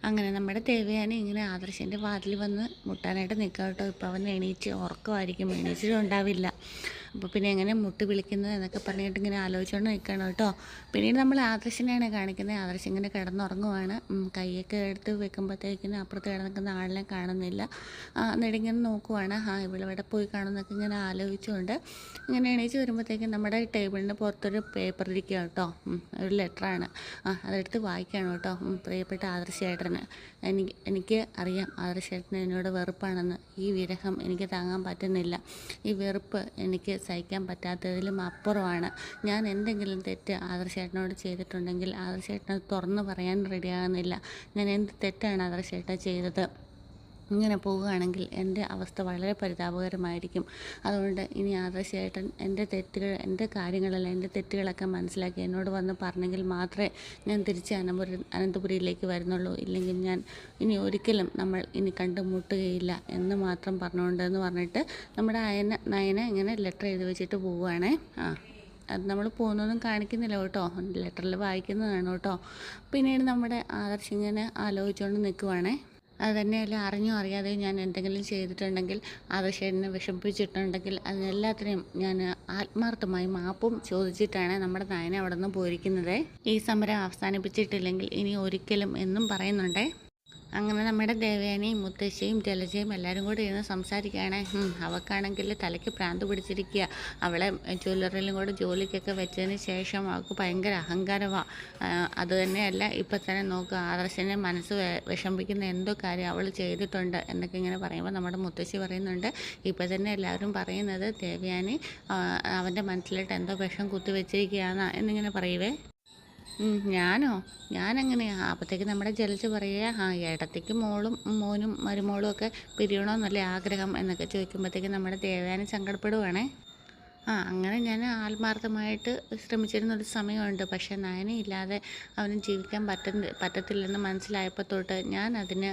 അങ്ങനെ നമ്മുടെ ദേവയാനി ഇങ്ങനെ ആദർശിൻ്റെ വാതിൽ വന്ന് മുട്ടാനായിട്ട് നിൽക്കുക കേട്ടോ. ഇപ്പോൾ അവൻ എണീച്ച് ഉറക്കമായിരിക്കും, എണീച്ചിട്ടുണ്ടാവില്ല. അപ്പോൾ പിന്നെ എങ്ങനെ മുട്ട് വിളിക്കുന്നത് എന്നൊക്കെ പറഞ്ഞിട്ട് ഇങ്ങനെ ആലോചിച്ചുകൊണ്ട് നിൽക്കണം കേട്ടോ. പിന്നീട് നമ്മൾ ആദർശിനെയാണ് കാണിക്കുന്നത്. ആദർശ് ഇങ്ങനെ കിടന്നുറങ്ങുവാണ്. കൈയൊക്കെ എടുത്ത് വെക്കുമ്പോഴത്തേക്കിനും അപ്പുറത്ത് കിടന്നിരിക്കുന്ന ആളിനെ കാണുന്നില്ല. എന്നിട്ട് ഇങ്ങനെ നോക്കുവാണ്. ഇവിടെ പോയി കാണുമെന്നൊക്കെ ഇങ്ങനെ ആലോചിച്ചുകൊണ്ട് ഇങ്ങനെ എണീച്ച് വരുമ്പോഴത്തേക്കും നമ്മുടെ ടേബിളിന് പുറത്തൊരു പേപ്പർ ഇരിക്കുക കേട്ടോ. ഒരു ലെറ്ററാണ്. അതെടുത്ത് വായിക്കുകയാണ് കേട്ടോ. പ്രിയപ്പെട്ട ആദർശേട്ടന്, എനിക്ക് അറിയാം ആദർശേട്ടന് എന്നോട് വെറുപ്പാണെന്ന്. ഈ വിരഹം എനിക്ക് താങ്ങാൻ പറ്റുന്നില്ല. ഈ വെറുപ്പ് എനിക്ക് സഹിക്കാൻ പറ്റാത്തതിലും അപ്പുറമാണ്. ഞാൻ എന്തെങ്കിലും തെറ്റ് ആദർശേട്ടനോട് ചെയ്തിട്ടുണ്ടെങ്കിൽ ആദർശേട്ടന് തുറന്നു പറയാൻ റെഡിയാകുന്നില്ല. ഞാൻ എന്ത് തെറ്റാണ് ആദർശേട്ടൻ ചെയ്തത്? ഇങ്ങനെ പോവുകയാണെങ്കിൽ എൻ്റെ അവസ്ഥ വളരെ പരിതാപകരമായിരിക്കും. അതുകൊണ്ട് ഇനി ആദർശേട്ടൻ എൻ്റെ കാര്യങ്ങളെല്ലാം, എൻ്റെ തെറ്റുകളൊക്കെ മനസ്സിലാക്കി എന്നോട് വന്ന് പറഞ്ഞെങ്കിൽ മാത്രമേ ഞാൻ തിരിച്ച് അനന്തപുരിയിലേക്ക് വരുന്നുള്ളൂ. ഇല്ലെങ്കിൽ ഞാൻ ഇനി ഒരിക്കലും നമ്മൾ ഇനി കണ്ടുമുട്ടുകയില്ല എന്ന് മാത്രം പറഞ്ഞുകൊണ്ടെന്ന് പറഞ്ഞിട്ട് നമ്മുടെ നയന ഇങ്ങനെ ലെറ്റർ എഴുതി വെച്ചിട്ട് പോവുകയാണേ. അത് നമ്മൾ പോകുന്നതൊന്നും കാണിക്കുന്നില്ല കേട്ടോ, ലെറ്ററിൽ വായിക്കുന്നതാണ് കേട്ടോ. പിന്നീട് നമ്മുടെ ആദർശ് ഇങ്ങനെ ആലോചിച്ചുകൊണ്ട് നിൽക്കുവാണേ. അത് തന്നെയല്ല, അറിഞ്ഞോ അറിയാതെ ഞാൻ എന്തെങ്കിലും ചെയ്തിട്ടുണ്ടെങ്കിൽ, ആദർശേട്ടനെ വിഷമിപ്പിച്ചിട്ടുണ്ടെങ്കിൽ അതിനെല്ലാത്തിനെയും ഞാൻ ആത്മാർത്ഥമായി മാപ്പും ചോദിച്ചിട്ടാണ് നമ്മുടെ നയന അവിടെ നിന്ന് പോയിരിക്കുന്നത്. ഈ സമരം അവസാനിപ്പിച്ചിട്ടില്ലെങ്കിൽ ഇനി ഒരിക്കലും എന്നും പറയുന്നുണ്ടേ. അങ്ങനെ നമ്മുടെ ദേവയാനിയും മുത്തശ്ശിയും ജലജയും എല്ലാവരും കൂടി ഇരുന്ന് സംസാരിക്കുകയാണ്. അവൾക്കാണെങ്കിൽ തലയ്ക്ക് ഭ്രാന്ത് പിടിച്ചിരിക്കുക. അവളെ ജ്വല്ലറിയിലും കൂടെ ജോലിക്കൊക്കെ വെച്ചതിന് ശേഷം അവൾക്ക് ഭയങ്കര അഹങ്കാരമാണ്. അതുതന്നെയല്ല, ഇപ്പം തന്നെ നോക്കുക, ആദർശനെ മനസ്സ് വിഷമിപ്പിക്കുന്ന എന്തോ കാര്യം അവൾ ചെയ്തിട്ടുണ്ട് എന്നൊക്കെ ഇങ്ങനെ പറയുമ്പോൾ നമ്മുടെ മുത്തശ്ശി പറയുന്നുണ്ട്, ഇപ്പം തന്നെ എല്ലാവരും പറയുന്നത് ദേവയാനി അവൻ്റെ മനസ്സിലിട്ട് എന്തോ വിഷം കുത്തിവെച്ചിരിക്കുകയാണ് എന്നിങ്ങനെ പറയുവേ. ഞാനങ്ങനെയാണ്. അപ്പോഴത്തേക്ക് നമ്മുടെ ജലജ പറയുക, ഏട്ടത്തേക്ക് മോനും മരുമോളും ഒക്കെ പിരിയണമെന്നല്ലേ ആഗ്രഹം എന്നൊക്കെ ചോദിക്കുമ്പോഴത്തേക്ക് നമ്മുടെ ദേവയാനി സങ്കടപ്പെടുവാണേ. അങ്ങനെ ഞാൻ ആത്മാർത്ഥമായിട്ട് ശ്രമിച്ചിരുന്നൊരു സമയമുണ്ട്. പക്ഷേ നയനയില്ലാതെ അവന് ജീവിക്കാൻ പറ്റത്തില്ലെന്ന് മനസ്സിലായപ്പോൾ തൊട്ട് ഞാൻ അതിന്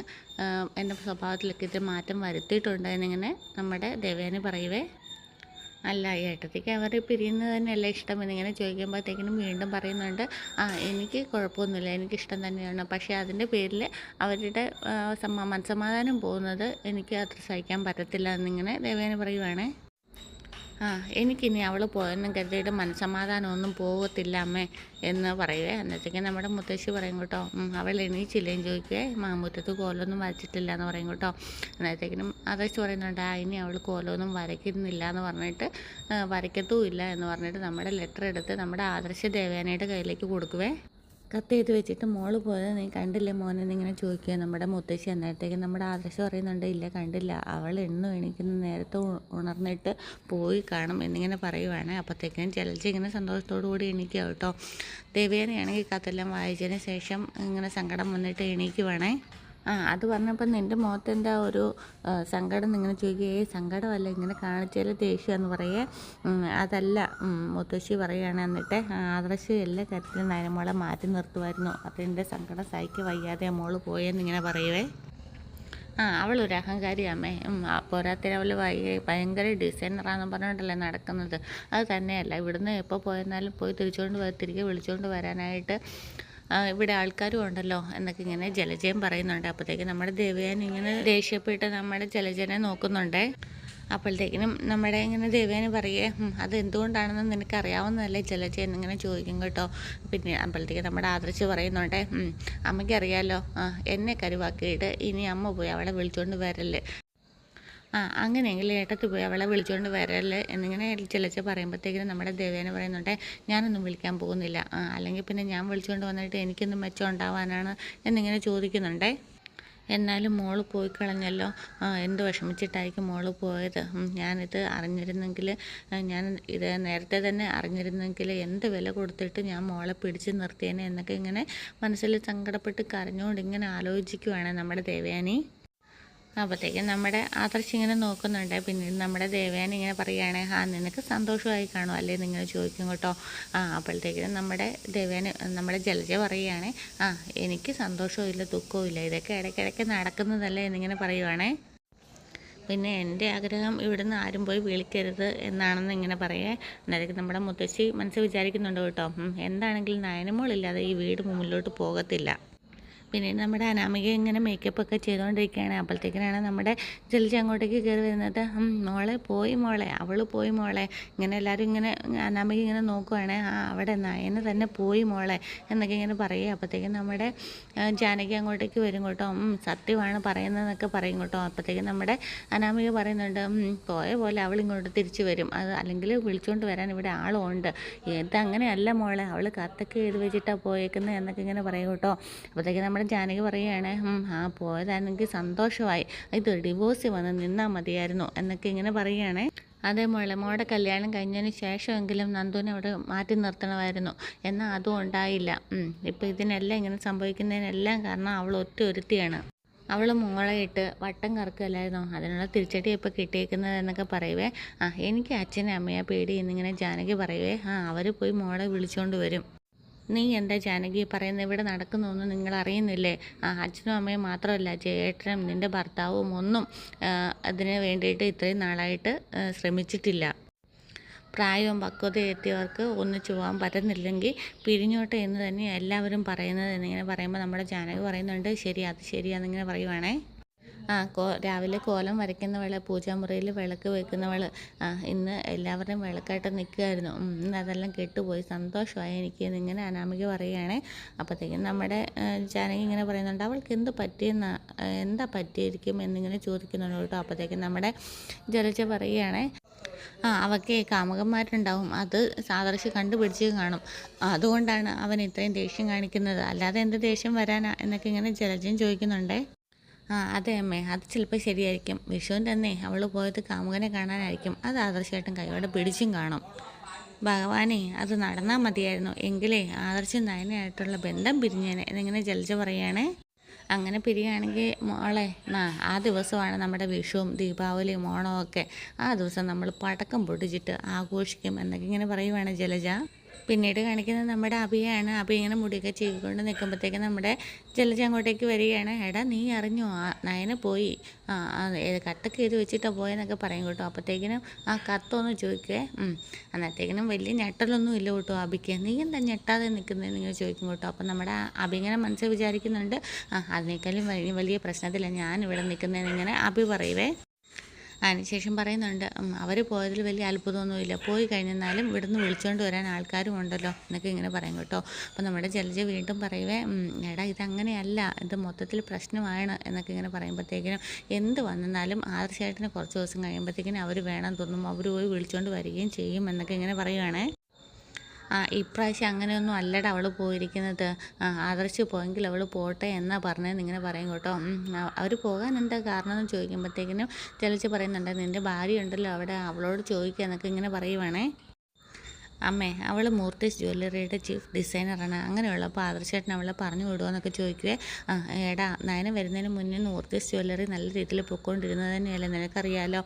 എൻ്റെ സ്വഭാവത്തിലൊക്കെ ഇത് മാറ്റം വരുത്തിയിട്ടുണ്ട് എന്നിങ്ങനെ നമ്മുടെ ദേവയാനി പറയുവേ. അല്ല, ഏട്ടത്തിക്ക് അവർ പിരിയുന്നത് തന്നെയല്ല ഇഷ്ടം എന്നിങ്ങനെ ചോദിക്കുമ്പോഴത്തേക്കിനും വീണ്ടും പറയുന്നുണ്ട്, എനിക്ക് കുഴപ്പമൊന്നുമില്ല, എനിക്കിഷ്ടം തന്നെയാണ്. പക്ഷേ അതിൻ്റെ പേരിൽ അവരുടെ മനസ്സമാധാനം പോകുന്നത് എനിക്ക് അത്ര സഹിക്കാൻ പറ്റത്തില്ല എന്നിങ്ങനെ ദേവേന പറയുവാണേ. എനിക്കിനി അവൾ പോയെന്നും കരുതിയിട്ട് മനസ്സമാധാനമൊന്നും പോകത്തില്ല അമ്മേ എന്ന് പറയുവേ. അന്നത്തേക്ക് നമ്മുടെ മുത്തശ്ശി പറയും കേട്ടോ, അവൾ എണീച്ചില്ലേന്ന് ചോദിക്കുകയെ, മുറ്റത്ത് കോലമൊന്നും വരച്ചിട്ടില്ല എന്ന് പറയും കേട്ടോ. അന്നത്തേക്കിനും ആദർശ് പറയുന്നുണ്ട്, ഇനി അവൾ കോലമൊന്നും വരയ്ക്കുന്നില്ല എന്ന് പറഞ്ഞിട്ട് വരയ്ക്കത്തുമില്ല എന്ന് പറഞ്ഞിട്ട് നമ്മുടെ ലെറ്റർ എടുത്ത് നമ്മുടെ ആദർശ ദേവേനയുടെ കയ്യിലേക്ക് കൊടുക്കുവേ. കത്ത് ചെയ്ത് വെച്ചിട്ട് മോള് പോയത് നീ കണ്ടില്ലേ മോനെന്നിങ്ങനെ ചോദിക്കുക നമ്മുടെ മുത്തശ്ശി. അന്നേരത്തേക്ക് നമ്മുടെ ആദർശ് പറയുന്നുണ്ട്, ഇല്ല കണ്ടില്ല, അവൾ എണ്ണു എണീക്കുന്ന നേരത്തെ ഉണർന്നിട്ട് പോയി കാണും എന്നിങ്ങനെ പറയുവാണ്. അപ്പോഴത്തേക്കും ജലജ ഇങ്ങനെ സന്തോഷത്തോടു കൂടി എണീക്കുക കേട്ടോ. ദേവേനയാണെങ്കിൽ കത്തെല്ലാം വായിച്ചതിന് ശേഷം ഇങ്ങനെ സങ്കടം വന്നിട്ട് എണീക്കുവാണേ. അത് പറഞ്ഞപ്പോൾ നിൻ്റെ മുഖത്ത് എന്താ ഒരു സങ്കടം നിങ്ങനെ ചോദിക്കുകയെ? സങ്കടമല്ല, ഇങ്ങനെ കാണിച്ചാൽ ദേഷ്യമെന്ന് പറയേ. അതല്ല, മുത്തശ്ശി പറയുകയാണ്. എന്നിട്ട് ആദർശ് എല്ലാ കാര്യത്തിലും നയനമോളെ മാറ്റി നിർത്തുമായിരുന്നു. അതിൻ്റെ സങ്കടം സഹിക്ക് വയ്യാതെ മോള് പോയെന്നിങ്ങനെ പറയുവേ. അവളൊരു അഹങ്കാരിയമ്മേ. പോരാത്തിന് അവൾ ഭയങ്കര ഡിസൈനറാണെന്ന് പറഞ്ഞുകൊണ്ടല്ലേ നടക്കുന്നത്. അത് തന്നെയല്ല, ഇവിടുന്ന് എപ്പോൾ പോയെന്നാലും പോയി തിരികെ വിളിച്ചുകൊണ്ട് വരാനായിട്ട് ഇവിടെ ആൾക്കാരും ഉണ്ടല്ലോ എന്നൊക്കെ ഇങ്ങനെ ജലജയും പറയുന്നുണ്ട്. അപ്പോഴത്തേക്കും നമ്മുടെ ദേവയാനി ഇങ്ങനെ ദേഷ്യപ്പെട്ട് നമ്മുടെ ജലജനെ നോക്കുന്നുണ്ട്. അപ്പോഴത്തേക്കിനും നമ്മുടെ ഇങ്ങനെ ദേവേനെ പറയേ, അത് എന്തുകൊണ്ടാണെന്ന് നിനക്കറിയാവുന്നതല്ലേ ജലജ എന്നിങ്ങനെ ചോദിക്കും കേട്ടോ. പിന്നെ അപ്പോഴത്തേക്ക് നമ്മുടെ ആദർശ് പറയുന്നുണ്ട്, അമ്മയ്ക്കറിയാലോ, എന്നെ കരുവാക്കിയിട്ട് ഇനി അമ്മ പോയി അവളെ വിളിച്ചുകൊണ്ട് വരല്ലേ. അങ്ങനെയെങ്കിൽ ഏട്ടത്തി പോയി അവളെ വിളിച്ചുകൊണ്ട് വരല്ലേ എന്നിങ്ങനെ ചിലച്ച് പറയുമ്പോഴത്തേക്കിനും നമ്മുടെ ദേവേന പറയുന്നുണ്ട്, ഞാനൊന്നും വിളിക്കാൻ പോകുന്നില്ല, അല്ലെങ്കിൽ പിന്നെ ഞാൻ വിളിച്ചുകൊണ്ട് വന്നിട്ട് എനിക്കൊന്നും മെച്ചം ഉണ്ടാവാനാണ് എന്നിങ്ങനെ ചോദിക്കുന്നുണ്ടേ. എന്നാലും മോള് പോയി കളഞ്ഞല്ലോ, എന്ത് വിഷമിച്ചിട്ടായിരിക്കും മോള് പോയത്. ഞാനിത് അറിഞ്ഞിരുന്നെങ്കിൽ, ഞാൻ ഇത് നേരത്തെ തന്നെ അറിഞ്ഞിരുന്നെങ്കിൽ എന്ത് വില കൊടുത്തിട്ട് ഞാൻ മോളെ പിടിച്ച് നിർത്തിയേനെ എന്നൊക്കെ ഇങ്ങനെ മനസ്സിൽ സങ്കടപ്പെട്ട് കരഞ്ഞുകൊണ്ട് ഇങ്ങനെ ആലോചിക്കുവാണ് നമ്മുടെ ദേവയാനി. അപ്പോഴത്തേക്കും നമ്മുടെ ആദർശ് ഇങ്ങനെ നോക്കുന്നുണ്ട്. പിന്നീട് നമ്മുടെ ദേവയാനി ഇങ്ങനെ പറയുകയാണ്, നിനക്ക് സന്തോഷമായി കാണും അല്ലേ എന്നിങ്ങനെ ചോദിക്കും കേട്ടോ. അപ്പോഴത്തേക്കും നമ്മുടെ ദേവയാനി നമ്മുടെ ജലജ പറയുകയാണ്, എനിക്ക് സന്തോഷവും ഇല്ല ദുഃഖവും ഇല്ല, ഇതൊക്കെ ഇടയ്ക്കിടയ്ക്ക് നടക്കുന്നതല്ലേ എന്നിങ്ങനെ പറയുവാണേ. പിന്നെ എൻ്റെ ആഗ്രഹം ഇവിടുന്ന് ആരും പോയി വിളിക്കരുത് എന്നാണെന്ന് ഇങ്ങനെ പറയേ. അന്നേരം നമ്മുടെ മുത്തശ്ശി മനസ്സിൽ വിചാരിക്കുന്നുണ്ട് കേട്ടോ, എന്താണെങ്കിലും നയനമോളില്ലാതെ ഈ വീട് മുന്നിലോട്ട് പോകത്തില്ല. പിന്നീട് നമ്മുടെ അനാമിക ഇങ്ങനെ മേക്കപ്പൊക്കെ ചെയ്തുകൊണ്ടിരിക്കുകയാണ്. അപ്പോഴത്തേക്കിനാണ് നമ്മുടെ ജലജ അങ്ങോട്ടേക്ക് കയറി വരുന്നത്. മോളെ പോയി മോളെ, അവൾ പോയി മോളെ, ഇങ്ങനെ എല്ലാവരും ഇങ്ങനെ അനാമിക ഇങ്ങനെ നോക്കുവാണ്. അവിടെ നയന തന്നെ പോയി മോളെ എന്നൊക്കെ ഇങ്ങനെ പറയുക. അപ്പോഴത്തേക്കും നമ്മുടെ ജാനകി അങ്ങോട്ടേക്ക് വരും കേട്ടോ. സത്യമാണ് പറയുന്നതെന്നൊക്കെ പറയും കേട്ടോ. അപ്പോഴത്തേക്കും നമ്മുടെ അനാമിക പറയുന്നുണ്ട്, പോയ പോലെ അവൾ ഇങ്ങോട്ട് തിരിച്ചു വരും, അത് അല്ലെങ്കിൽ വിളിച്ചുകൊണ്ട് വരാൻ ഇവിടെ ആളും ഉണ്ട്, ഇതങ്ങനെയല്ല മോളെ, അവൾ കത്തൊക്കെ എഴുതി വെച്ചിട്ടാണ് പോയേക്കുന്നത് എന്നൊക്കെ ഇങ്ങനെ പറയും കേട്ടോ. അപ്പോഴത്തേക്കും നമ്മുടെ ജാനകി പറയുകയാണ്, പോയതാണെങ്കിൽ സന്തോഷമായി, ഇത് ഡിവോഴ്സ് വന്ന് നിന്നാൽ മതിയായിരുന്നു എന്നൊക്കെ ഇങ്ങനെ പറയുകയാണേ. അതേ മോളുടെ കല്യാണം കഴിഞ്ഞതിന് ശേഷമെങ്കിലും നന്ദുവിനെ അവിടെ മാറ്റി നിർത്തണമായിരുന്നു, എന്നാൽ അതും ഉണ്ടായില്ല. ഇപ്പോൾ ഇതിനെല്ലാം ഇങ്ങനെ സംഭവിക്കുന്നതിനെല്ലാം കാരണം അവൾ ഒരുത്തിയാണ്. അവൾ മോളെ ഇട്ട് വട്ടം കറക്കല്ലായിരുന്നോ, അതിനുള്ള തിരിച്ചടി ഇപ്പോൾ കിട്ടിയേക്കുന്നത് എന്നൊക്കെ പറയുവേ. എനിക്ക് അച്ഛനെ അമ്മയെ പേടി എന്നിങ്ങനെ ജാനകി പറയുവേ. അവർ പോയി മോളെ വിളിച്ചുകൊണ്ട് വരും. നീ എന്താ ജാനകി പറയുന്നത്, ഇവിടെ നടക്കുന്നൊന്നും നിങ്ങൾ അറിയുന്നില്ലേ? അച്ഛനും അമ്മയും മാത്രമല്ല, ചേട്ടനും നിൻ്റെ ഭർത്താവും ഒന്നും അതിന് വേണ്ടിയിട്ട് ഇത്രയും നാളായിട്ട് ശ്രമിച്ചിട്ടില്ല. പ്രായവും പക്വതയും എത്തിയവർക്ക് ഒന്നിച്ചു പോകാൻ പറ്റുന്നില്ലെങ്കിൽ പിരിഞ്ഞോട്ടെ എന്ന് തന്നെ എല്ലാവരും പറയുന്നത് എന്നിങ്ങനെ പറയുമ്പോൾ നമ്മുടെ ജാനകി പറയുന്നുണ്ട്, ശരി അത് ശരിയാണെന്നിങ്ങനെ പറയുവാണേ. രാവിലെ കോലം വരയ്ക്കുന്നവൾ, പൂജാമുറിയിൽ വിളക്ക് വെക്കുന്നവൾ, ഇന്ന് എല്ലാവരുടെയും വിളക്കായിട്ട് നിൽക്കുമായിരുന്നു. ഇന്ന് അതെല്ലാം കെട്ടുപോയി, സന്തോഷമായി എനിക്ക് എന്നിങ്ങനെ അനാമിക പറയുകയാണ്. അപ്പോഴത്തേക്കും നമ്മുടെ ജാനകി ഇങ്ങനെ പറയുന്നുണ്ട്, അവൾക്ക് എന്താ പറ്റിയിരിക്കും എന്നിങ്ങനെ ചോദിക്കുന്നുണ്ട് കേട്ടോ. അപ്പോഴത്തേക്കും നമ്മുടെ ജലജ പറയുകയാണ്, അവൾക്ക് കാമുകന്മാരുണ്ടാവും, അത് സാദൃശ്യ കണ്ടുപിടിച്ച് കാണും, അതുകൊണ്ടാണ് അവൻ ഇത്രയും ദേഷ്യം കാണിക്കുന്നത്, അല്ലാതെ എന്ത് ദേഷ്യം വരാനാ എന്നൊക്കെ ഇങ്ങനെ ജലജയും ചോദിക്കുന്നുണ്ടേ. അതെ അമ്മേ, അത് ചിലപ്പോൾ ശരിയായിരിക്കും. വിഷുവിൻ്റെ അന്നേ അവൾ പോയത് കാമുകനെ കാണാനായിരിക്കും, അത് ആദർശമായിട്ടും കൈയോടെ പിടിച്ചും കാണും. ഭഗവാനെ, അത് നടന്നാൽ മതിയായിരുന്നു, എങ്കിലേ ആദർശം നയനയായിട്ടുള്ള ബന്ധം പിരിഞ്ഞേനെ എന്നിങ്ങനെ ജലജ പറയുകയാണേ. അങ്ങനെ പിരിയുകയാണെങ്കിൽ മോളെ, ആ ദിവസമാണ് നമ്മുടെ വിഷുവും ദീപാവലിയും ഓണവും ഒക്കെ. ആ ദിവസം നമ്മൾ പടക്കം പൊട്ടിച്ചിട്ട് ആഘോഷിക്കും എന്നൊക്കെ ഇങ്ങനെ പറയുവാണ് ജലജ. പിന്നീട് കാണിക്കുന്നത് നമ്മുടെ അഭിയാണ്. അഭി ഇങ്ങനെ മുടിയൊക്കെ ചെയ്തുകൊണ്ട് നിൽക്കുമ്പോഴത്തേക്ക് നമ്മുടെ ജലജ അങ്ങോട്ടേക്ക് വരികയാണ്. എടാ നീ അറിഞ്ഞോ, നയന പോയി, കത്തൊക്കെ എഴുതി വെച്ചിട്ടാണ് പോയെന്നൊക്കെ പറയും കേട്ടോ. അപ്പോഴത്തേക്കിനും കത്തൊന്ന് ചോദിക്കുവേ. അന്നത്തേക്കിനും വലിയ ഞെട്ടലൊന്നും ഇല്ല കേട്ടോ അഭിക്ക്. നീ എന്താ ഞെട്ടാതെ നിൽക്കുന്നതെന്ന് ഇങ്ങനെ ചോദിക്കും കേട്ടോ. അപ്പം നമ്മുടെ അഭി ഇങ്ങനെ മനസ്സിൽ വിചാരിക്കുന്നുണ്ട്, അതിനേക്കാളും വലിയ പ്രശ്നത്തിലാണ് ഞാനിവിടെ നിൽക്കുന്നതെന്ന് ഇങ്ങനെ അഭി പറയുവേ. അതിനുശേഷം പറയുന്നുണ്ട്, അവർ പോയതിൽ വലിയ അത്ഭുതമൊന്നുമില്ല, പോയി കഴിഞ്ഞാലും ഇവിടുന്ന് വിളിച്ചുകൊണ്ട് വരാൻ ആൾക്കാരും ഉണ്ടല്ലോ എന്നൊക്കെ ഇങ്ങനെ പറയും കേട്ടോ. അപ്പോൾ നമ്മുടെ ജലജ വീണ്ടും പറയുവേ, എടാ ഇതങ്ങനെയല്ല, ഇത് മൊത്തത്തിൽ പ്രശ്നമാണ് എന്നൊക്കെ ഇങ്ങനെ പറയുമ്പോഴത്തേക്കിനും എന്ത് വന്നാലും ആദർശമായിട്ടിന് കുറച്ച് ദിവസം കഴിയുമ്പോഴത്തേക്കിനും അവർ വേണം തോന്നും, അവർ പോയി വിളിച്ചുകൊണ്ട് വരികയും ചെയ്യും എന്നൊക്കെ ഇങ്ങനെ പറയുവാണേ. ഇപ്രാവശ്യം അങ്ങനെയൊന്നും അല്ലട അവൾ പോയിരിക്കുന്നത്, ആദർശ് പോയെങ്കിൽ അവൾ പോട്ടെ എന്നാ പറഞ്ഞതെന്ന് ഇങ്ങനെ പറയും കേട്ടോ. അവർ പോകാൻ എന്താ കാരണം എന്ന് ചോദിക്കുമ്പോഴത്തേക്കിനും ജലജ പറയുന്നുണ്ട്, നിൻ്റെ ഭാര്യ ഉണ്ടല്ലോ അവിടെ, അവളോട് ചോദിക്കുക എന്നൊക്കെ ഇങ്ങനെ പറയുവാണേ. അമ്മേ, അവൾ മൂർത്തീസ് ജ്വല്ലറിയുടെ ചീഫ് ഡിസൈനറാണ്, അങ്ങനെയുള്ളപ്പോൾ ആദർശേട്ടൻ അവളെ പറഞ്ഞു വിടുമോ എന്നൊക്കെ ചോദിക്കുവേ. എടാ നയന വരുന്നതിന് മുന്നേ മൂർത്തീസ് ജ്വല്ലറി നല്ല രീതിയിൽ പൊയ്ക്കൊണ്ടിരുന്നത് തന്നെയല്ലേ, നിനക്കറിയാലോ.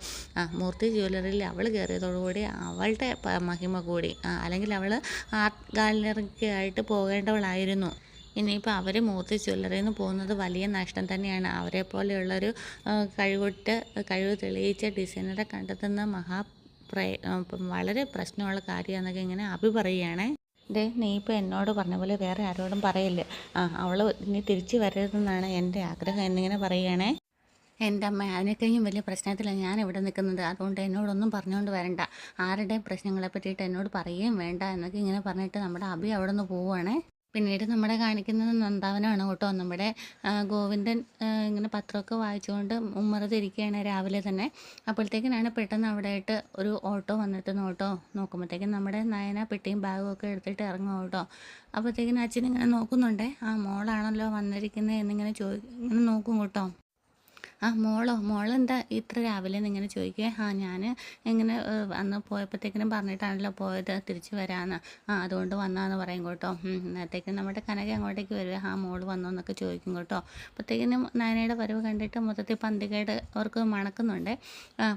മൂർത്തീസ് ജ്വല്ലറിയിൽ അവൾ കയറിയതോടുകൂടി അവളുടെ മഹിമ കൂടി, അല്ലെങ്കിൽ അവൾ ആർട്ട് ഗാലറിക്കായിട്ട് പോകേണ്ടവളായിരുന്നു. ഇനിയിപ്പോൾ അവർ മൂർത്തി ജ്വല്ലറിയിൽ നിന്ന് പോകുന്നത് വലിയ നഷ്ടം തന്നെയാണ്. അവരെ പോലെയുള്ളൊരു കഴിവ് തെളിയിച്ച ഡിസൈനറെ കണ്ടെത്തുന്ന വളരെ പ്രശ്നമുള്ള കാര്യമാണെന്നൊക്കെ ഇങ്ങനെ അഭി പറയുകയാണേ. നീ ഇപ്പോൾ എന്നോട് പറഞ്ഞ പോലെ വേറെ ആരോടും പറയില്ല, അവൾ ഇനി തിരിച്ചു വരരുതെന്നാണ് എൻ്റെ ആഗ്രഹം എന്നിങ്ങനെ പറയുകയാണേ. എൻ്റെ അമ്മ, അതിനേക്കഴിഞ്ഞും വലിയ പ്രശ്നത്തിലാണ് ഞാൻ ഇവിടെ നിൽക്കുന്നത്, അതുകൊണ്ട് എന്നോടൊന്നും പറഞ്ഞുകൊണ്ട് വരണ്ട, ആരുടെയും പ്രശ്നങ്ങളെ പറ്റിയിട്ട് എന്നോട് പറയുകയും വേണ്ട എന്നൊക്കെ ഇങ്ങനെ പറഞ്ഞിട്ട് നമ്മുടെ അഭി അവിടെ നിന്ന് പോവുകയാണേ. പിന്നീട് നമ്മുടെ കാണിക്കുന്നത് നന്ദാവനമാണ് കേട്ടോ. നമ്മുടെ ഗോവിന്ദൻ ഇങ്ങനെ പത്രമൊക്കെ വായിച്ചുകൊണ്ട് ഉമ്മറത്തിരിക്കുകയാണ് രാവിലെ തന്നെ. അപ്പോഴത്തേക്കിനാണ് പെട്ടെന്ന് അവിടെ ആയിട്ട് ഒരു ഓട്ടോ വന്നിട്ട് നോക്കുമ്പോഴത്തേക്കും നമ്മുടെ നയന പെട്ടിയും ബാഗും ഒക്കെ എടുത്തിട്ട് ഇറങ്ങും കേട്ടോ. അപ്പോഴത്തേക്കിനും അച്ഛനിങ്ങനെ നോക്കുന്നുണ്ടേ, മോളാണല്ലോ വന്നിരിക്കുന്നത് എന്നിങ്ങനെ ഇങ്ങനെ നോക്കും കേട്ടോ. മോളെന്താ ഇത്ര രാവിലെ എന്നിങ്ങനെ ചോദിക്കുക. ഞാൻ ഇങ്ങനെ അന്ന് പോയപ്പോഴത്തേക്കിനും പറഞ്ഞിട്ടാണല്ലോ പോയത്, തിരിച്ച് വരാമെന്ന്, അതുകൊണ്ട് വന്നാന്ന് പറയും കേട്ടോ. അന്നത്തേക്കും നമ്മുടെ കനക അങ്ങോട്ടേക്ക് വരിക, മോള് വന്നോ എന്നൊക്കെ ചോദിക്കും കേട്ടോ. അപ്പോഴത്തേക്കിനും നയനയുടെ വരവ് കണ്ടിട്ട് മൊത്തത്തിൽ പന്തികേട് അവർക്ക് മണക്കുന്നുണ്ട്.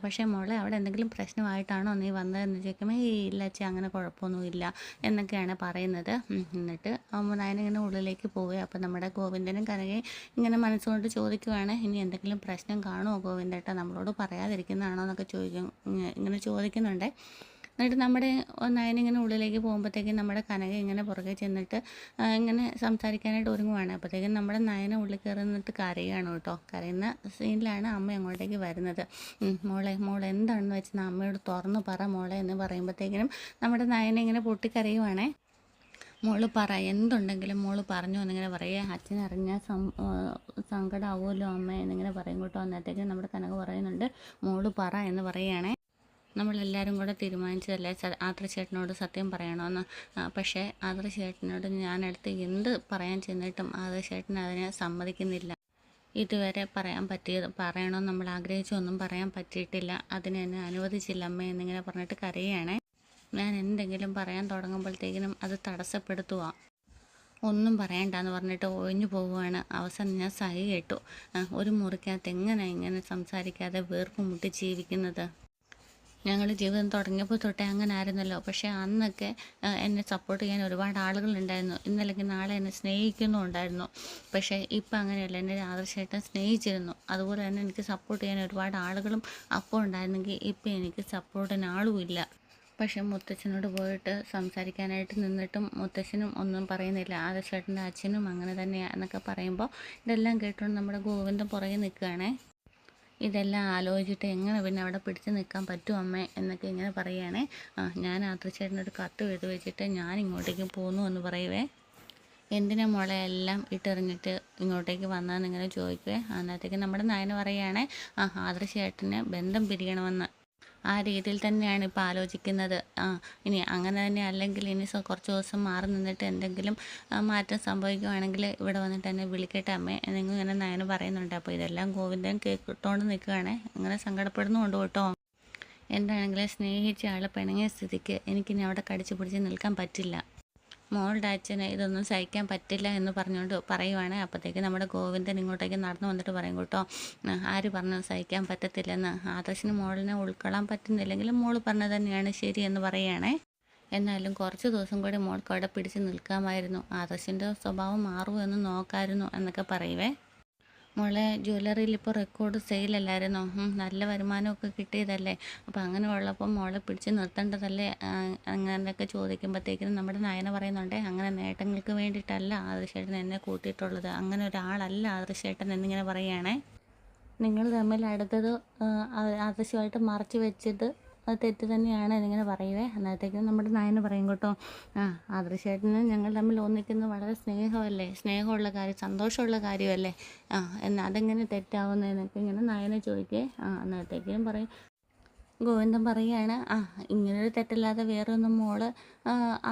പക്ഷേ മോളെ, അവിടെ എന്തെങ്കിലും പ്രശ്നമായിട്ടാണോ നീ വന്നതെന്ന് ചോദിക്കുമ്പോൾ ഇല്ല അച്ഛാ, അങ്ങനെ കുഴപ്പമൊന്നുമില്ല എന്നൊക്കെയാണ് പറയുന്നത്. എന്നിട്ട് നയന ഇങ്ങനെ ഉള്ളിലേക്ക് പോവുക. അപ്പോൾ നമ്മുടെ ഗോവിന്ദനും കനകയും ഇങ്ങനെ മനസ്സുകൊണ്ട് ചോദിക്കുവാണ്, ഇനി എന്തെങ്കിലും പ്രശ്നം കാണുമോ ഗോവിന്ദേട്ടാ, നമ്മളോട് പറയാതിരിക്കുന്നതാണോ എന്നൊക്കെ ഇങ്ങനെ ചോദിക്കുന്നുണ്ട്. എന്നിട്ട് നമ്മുടെ നയനിങ്ങനെ ഉള്ളിലേക്ക് പോകുമ്പോഴത്തേക്കും നമ്മുടെ കനക ഇങ്ങനെ പുറകെ ചെന്നിട്ട് ഇങ്ങനെ സംസാരിക്കാനായിട്ട് ഒരുങ്ങുവാണ്. അപ്പോഴത്തേക്കും നമ്മുടെ നയന ഉള്ളിൽ കയറി നിന്നിട്ട് കരയുകയാണ് കേട്ടോ. കരയുന്ന സീനിലാണ് അമ്മ അങ്ങോട്ടേക്ക് വരുന്നത്. മോളെ എന്താണെന്ന് വെച്ചാൽ അമ്മയോട് തുറന്ന് പറ മോളെ എന്ന് പറയുമ്പോഴത്തേക്കിനും നമ്മുടെ നയന ഇങ്ങനെ പൊട്ടിക്കരയുവാണേ. മോള് പറ, എന്തുണ്ടെങ്കിലും മോള് പറഞ്ഞു എന്നിങ്ങനെ പറയുക. അച്ഛനറിഞ്ഞാൽ സങ്കടമാവുമല്ലോ അമ്മ എന്നിങ്ങനെ പറയും കേട്ടോ. അന്നത്തേക്ക് നമ്മുടെ കനക പറയുന്നുണ്ട് മോള് പറ എന്ന് പറയുകയാണേ. നമ്മളെല്ലാവരും കൂടെ തീരുമാനിച്ചതല്ലേ ആദർശേട്ടനോട് സത്യം പറയണമെന്ന്. പക്ഷേ ആദർശേട്ടനോട് ഞാനടുത്ത് എന്ത് പറയാൻ ചെന്നിട്ടും ആദർശേട്ടൻ അതിനെ സമ്മതിക്കുന്നില്ല. ഇതുവരെ പറയണമെന്ന് നമ്മൾ ആഗ്രഹിച്ചൊന്നും പറയാൻ പറ്റിയിട്ടില്ല. അതിന് എന്നെ അനുവദിച്ചില്ല അമ്മ എന്നിങ്ങനെ പറഞ്ഞിട്ട് കരയുകയാണേ. ഞാൻ എന്തെങ്കിലും പറയാൻ തുടങ്ങുമ്പോഴത്തേക്കിനും അത് തടസ്സപ്പെടുത്തുക. ഒന്നും പറയണ്ടെന്ന് പറഞ്ഞിട്ട് ഒഴിഞ്ഞു പോവുകയാണ്. അവസാനം ഞാൻ സഹി കേട്ടു. ഒരു മുറിക്കകത്ത് ഇങ്ങനെ സംസാരിക്കാതെ വീർപ്പ് മുട്ടി ജീവിക്കുന്നത്. ഞങ്ങൾ ജീവിതം തുടങ്ങിയപ്പോൾ തൊട്ടേ അങ്ങനെ ആയിരുന്നല്ലോ. പക്ഷേ അന്നൊക്കെ എന്നെ സപ്പോർട്ട് ചെയ്യാൻ ഒരുപാട് ആളുകളുണ്ടായിരുന്നു. ഇന്നല്ലെങ്കിൽ നാളെ എന്നെ സ്നേഹിക്കുന്നുണ്ടായിരുന്നു. പക്ഷേ ഇപ്പം അങ്ങനെയല്ല. എന്നെ ആദർശമായിട്ട് സ്നേഹിച്ചിരുന്നു. അതുപോലെ തന്നെ എനിക്ക് സപ്പോർട്ട് ചെയ്യാൻ ഒരുപാട് ആളുകളും അപ്പോൾ ഉണ്ടായിരുന്നെങ്കിൽ ഇപ്പം എനിക്ക് സപ്പോർട്ടിന് ആളുമില്ല. പക്ഷെ മുത്തച്ഛനോട് പോയിട്ട് സംസാരിക്കാനായിട്ട് നിന്നിട്ടും മുത്തച്ഛനും ഒന്നും പറയുന്നില്ല. ആദർശേട്ടൻ്റെ അച്ഛനും അങ്ങനെ തന്നെയാണ് എന്നൊക്കെ പറയുമ്പോൾ ഇതെല്ലാം കേട്ടുകൊണ്ട് നമ്മുടെ ഗോവിന്ദൻ പുറകെ നിൽക്കുകയാണേ. ഇതെല്ലാം ആലോചിച്ചിട്ട് എങ്ങനെ പിന്നെ അവിടെ പിടിച്ച് നിൽക്കാൻ പറ്റും അമ്മേ എന്നൊക്കെ ഇങ്ങനെ പറയുകയാണേ. ഞാൻ ആദർശേട്ടനൊരു കത്ത് എഴുതി വെച്ചിട്ട് ഞാൻ ഇങ്ങോട്ടേക്ക് പോന്നു എന്ന് പറയുവേ. എന്തിനാ മോളെ എല്ലാം ഇട്ടെറിഞ്ഞിട്ട് ഇങ്ങോട്ടേക്ക് വന്നതെന്നിങ്ങനെ ചോദിക്കുവേ. അതിനകത്തേക്ക് നമ്മുടെ നയന പറയുകയാണേ ആദർശേട്ടന് ബന്ധം പിരിയണമെന്ന്. ആ രീതിയിൽ തന്നെയാണ് ഇപ്പോൾ ആലോചിക്കുന്നത്. ഇനി അങ്ങനെ തന്നെ അല്ലെങ്കിൽ ഇനി കുറച്ച് ദിവസം മാറി നിന്നിട്ട് എന്തെങ്കിലും മാറ്റം സംഭവിക്കുകയാണെങ്കിൽ ഇവിടെ വന്നിട്ട് എന്നെ വിളിക്കട്ടെ അമ്മേ എന്നെങ്കിലും ഇങ്ങനെ നയന് പറയുന്നുണ്ട്. അപ്പോൾ ഇതെല്ലാം ഗോവിന്ദൻ കേട്ടോണ്ട് നിൽക്കുകയാണേ. അങ്ങനെ സങ്കടപ്പെടുന്നുണ്ട് കേട്ടോ. എന്താണെങ്കിലും സ്നേഹിച്ച ആൾ പിണങ്ങിയ സ്ഥിതിക്ക് എനിക്കിനി അവിടെ കടിച്ചു പിടിച്ച് നിൽക്കാൻ പറ്റില്ല. മോളുടെ അച്ഛന് ഇതൊന്നും സഹിക്കാൻ പറ്റില്ല എന്ന് പറഞ്ഞുകൊണ്ട് പറയുവാണ്. അപ്പോഴത്തേക്ക് നമ്മുടെ ഗോവിന്ദൻ ഇങ്ങോട്ടേക്ക് നടന്നു വന്നിട്ട് പറയും കേട്ടോ, ആര് പറഞ്ഞു സഹിക്കാൻ പറ്റത്തില്ലെന്ന്. ആദർശിന് മോളിനെ ഉൾക്കൊള്ളാൻ പറ്റുന്നില്ലെങ്കിലും മോള് പറഞ്ഞത് തന്നെയാണ് ശരി എന്ന് പറയുകയാണേ. എന്നാലും കുറച്ച് ദിവസം കൂടി മോൾക്ക് അവിടെ പിടിച്ച് നിൽക്കാമായിരുന്നു. ആദർശിൻ്റെ സ്വഭാവം മാറുമോ എന്ന് നോക്കാമായിരുന്നു എന്നൊക്കെ പറയുവേ. മോളെ ജ്വല്ലറിയിൽ ഇപ്പോൾ റെക്കോർഡ് സെയിലല്ലായിരുന്നോ? നല്ല വരുമാനമൊക്കെ കിട്ടിയതല്ലേ. അപ്പോൾ അങ്ങനെ ഉള്ളപ്പോൾ മോളെ പിടിച്ച് നിർത്തേണ്ടതല്ലേ അങ്ങനെയൊക്കെ ചോദിക്കുമ്പോഴത്തേക്കിനും നമ്മുടെ നയന പറയുന്നുണ്ട് അങ്ങനെ നേട്ടങ്ങൾക്ക് വേണ്ടിയിട്ടല്ല ആദർശേട്ടൻ എന്നെ കൂട്ടിയിട്ടുള്ളത്. അങ്ങനെ ഒരാളല്ല ആദർശേട്ടൻ എന്നിങ്ങനെ പറയുകയാണേ. നിങ്ങൾ തമ്മിൽ അടുത്തത് ആദർശമായിട്ട് മറച്ചു വെച്ചത് തെറ്റ് തന്നെയാണ് എന്നിങ്ങനെ പറയുവേ. അന്നേരത്തേക്കും നമ്മുടെ നയന പറയും കേട്ടോ, ആദർശേട്ടന് ഞങ്ങൾ തമ്മിൽ ഒന്നിക്കുന്നത് വളരെ സ്നേഹമല്ലേ, സ്നേഹമുള്ള കാര്യം, സന്തോഷമുള്ള കാര്യമല്ലേ, എന്നാൽ അതെങ്ങനെ തെറ്റാവുന്നതെന്നൊക്കെ ഇങ്ങനെ നയന ചോദിക്കേ. അന്നേരത്തേക്കും പറയും ഗോവിന്ദൻ പറയുകയാണ് ഇങ്ങനൊരു തെറ്റല്ലാതെ വേറെ ഒന്നും മോള്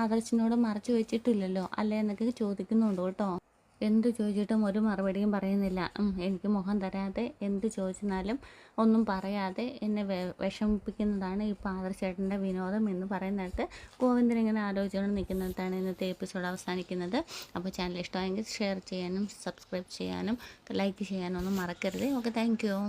ആദർശിനോട് മറച്ചു വെച്ചിട്ടില്ലല്ലോ അല്ലേ എന്നൊക്കെ ചോദിക്കുന്നുണ്ട് കേട്ടോ. എന്ത് ചോദിച്ചിട്ടും ഒരു മറുപടിയും പറയുന്നില്ല. എനിക്ക് മുഖം തരാതെ എന്ത് ചോദിച്ചാലും ഒന്നും പറയാതെ എന്നെ വിഷമിപ്പിക്കുന്നതാണ് ഇപ്പോൾ ആദർശേട്ടൻ്റെ വിനോദം എന്ന് പറയുന്നിടത്ത് ഗോവിന്ദൻ ഇങ്ങനെ ആലോചിച്ചുകൊണ്ട് നിൽക്കുന്നിടത്താണ് ഇന്നത്തെ എപ്പിസോഡ് അവസാനിക്കുന്നത്. അപ്പോൾ ചാനൽ ഇഷ്ടമായെങ്കിൽ ഷെയർ ചെയ്യാനും സബ്സ്ക്രൈബ് ചെയ്യാനും ലൈക്ക് ചെയ്യാനും ഒന്നും മറക്കരുത്. Okay, thank you.